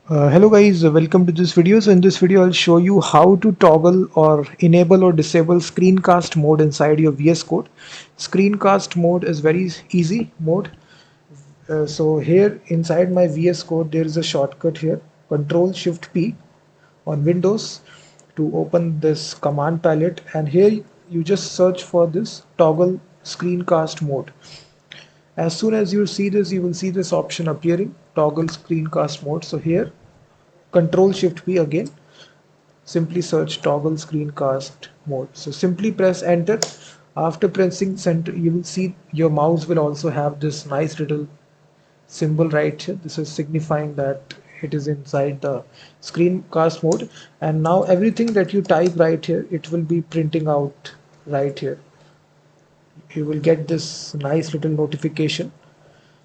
Hello guys, welcome to this video. So in this video I'll show you how to toggle or enable or disable screencast mode inside your VS Code. Screencast mode is very easy mode. So here inside my VS Code there is a shortcut here, Control Shift P on Windows to open this command palette, and here you just search for this toggle screencast mode. As soon as you see this, you will see this option appearing, toggle screencast mode. So here Control Shift P again, simply search toggle screencast mode. So simply press enter. After pressing center, you will see your mouse will also have this nice little symbol right here. This is signifying that it is inside the screencast mode, and now everything that you type right here, it will be printing out right here. You will get this nice little notification.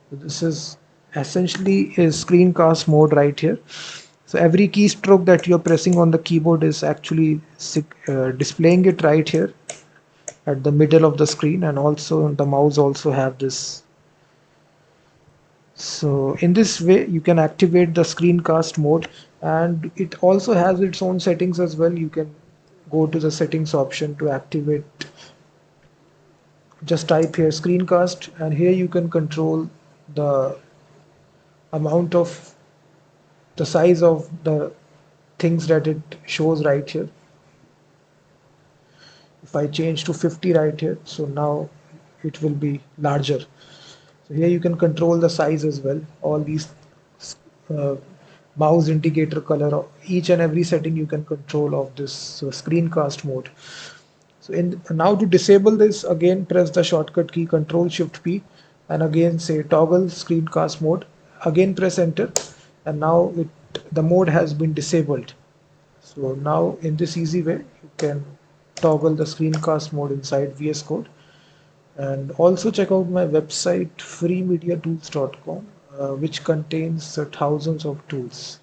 This is essentially a screencast mode right here. So every keystroke that you're pressing on the keyboard is actually displaying it right here at the middle of the screen, and also the mouse also have this. So in this way you can activate the screencast mode, and it also has its own settings as well. You can go to the settings option to activate. Just type here screencast, and here you can control the amount of the size of the things that it shows right here. If I change to 50 right here, so now it will be larger. So here you can control the size as well. All these uh, mouse indicator color, each and every setting you can control of this screencast mode. So now to disable this, again press the shortcut key Control Shift P, and again say toggle screencast mode. Again press enter, and now the mode has been disabled. So now in this easy way you can toggle the screencast mode inside VS Code. And also check out my website freemediatools.com, which contains thousands of tools.